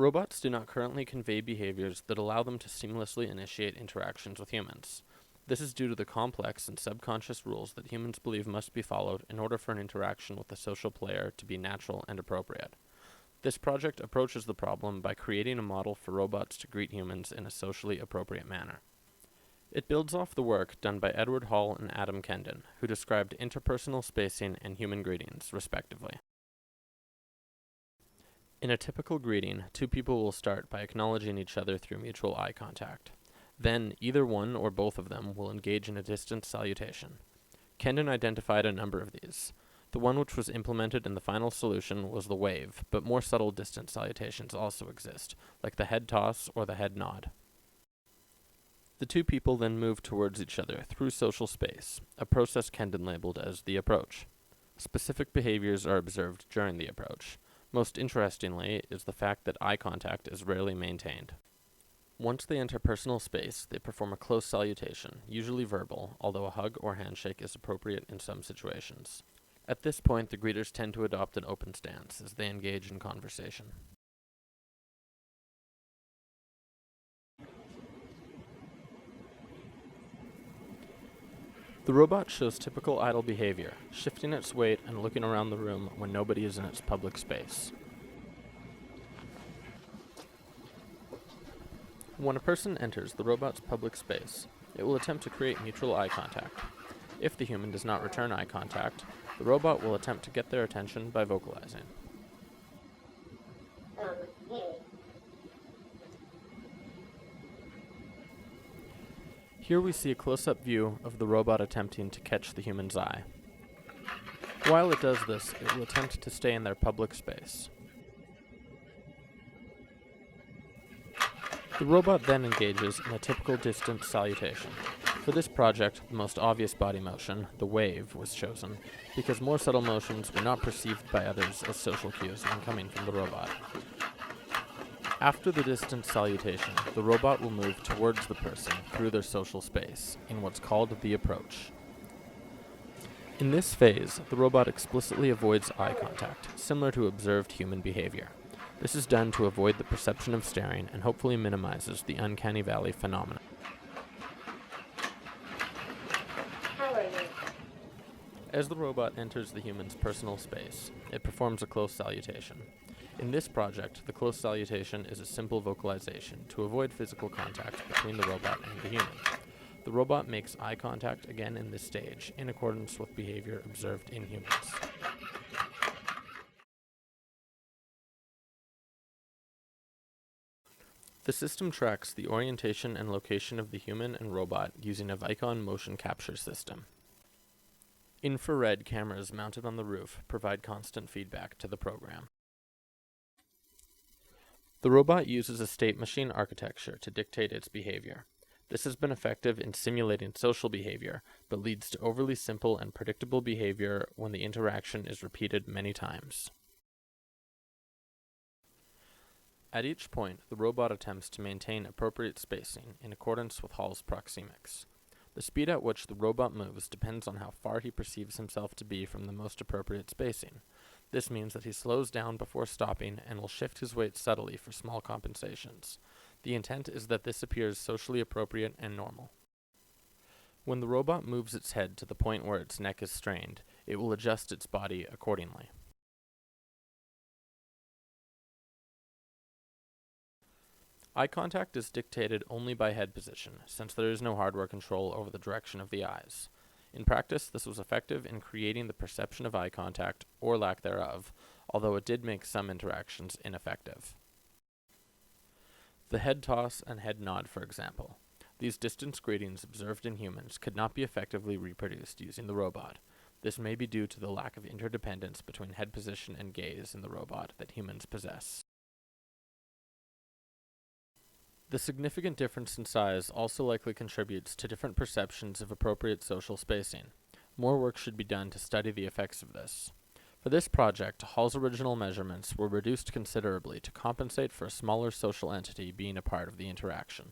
Robots do not currently convey behaviors that allow them to seamlessly initiate interactions with humans. This is due to the complex and subconscious rules that humans believe must be followed in order for an interaction with a social player to be natural and appropriate. This project approaches the problem by creating a model for robots to greet humans in a socially appropriate manner. It builds off the work done by Edward Hall and Adam Kendon, who described interpersonal spacing and human greetings, respectively. In a typical greeting, two people will start by acknowledging each other through mutual eye contact. Then, either one or both of them will engage in a distant salutation. Kendon identified a number of these. The one which was implemented in the final solution was the wave, but more subtle distant salutations also exist, like the head toss or the head nod. The two people then move towards each other through social space, a process Kendon labeled as the approach. Specific behaviors are observed during the approach. Most interestingly is the fact that eye contact is rarely maintained. Once they enter personal space, they perform a close salutation, usually verbal, although a hug or handshake is appropriate in some situations. At this point, the greeters tend to adopt an open stance as they engage in conversation. The robot shows typical idle behavior, shifting its weight and looking around the room when nobody is in its public space. When a person enters the robot's public space, it will attempt to create mutual eye contact. If the human does not return eye contact, the robot will attempt to get their attention by vocalizing. Here we see a close-up view of the robot attempting to catch the human's eye. While it does this, it will attempt to stay in their public space. The robot then engages in a typical distant salutation. For this project, the most obvious body motion, the wave, was chosen, because more subtle motions were not perceived by others as social cues when coming from the robot. After the distant salutation, the robot will move towards the person through their social space, in what's called the approach. In this phase, the robot explicitly avoids eye contact, similar to observed human behavior. This is done to avoid the perception of staring and hopefully minimizes the uncanny valley phenomenon. As the robot enters the human's personal space, it performs a close salutation. In this project, the close salutation is a simple vocalization to avoid physical contact between the robot and the human. The robot makes eye contact again in this stage, in accordance with behavior observed in humans. The system tracks the orientation and location of the human and robot using a Vicon motion capture system. Infrared cameras mounted on the roof provide constant feedback to the program. The robot uses a state machine architecture to dictate its behavior. This has been effective in simulating social behavior, but leads to overly simple and predictable behavior when the interaction is repeated many times. At each point, the robot attempts to maintain appropriate spacing in accordance with Hall's Proxemics. The speed at which the robot moves depends on how far he perceives himself to be from the most appropriate spacing. This means that he slows down before stopping and will shift his weight subtly for small compensations. The intent is that this appears socially appropriate and normal. When the robot moves its head to the point where its neck is strained, it will adjust its body accordingly. Eye contact is dictated only by head position, since there is no hardware control over the direction of the eyes. In practice, this was effective in creating the perception of eye contact, or lack thereof, although it did make some interactions ineffective. The head toss and head nod, for example. These distance greetings observed in humans could not be effectively reproduced using the robot. This may be due to the lack of interdependence between head position and gaze in the robot that humans possess. The significant difference in size also likely contributes to different perceptions of appropriate social spacing. More work should be done to study the effects of this. For this project, Hall's original measurements were reduced considerably to compensate for a smaller social entity being a part of the interaction.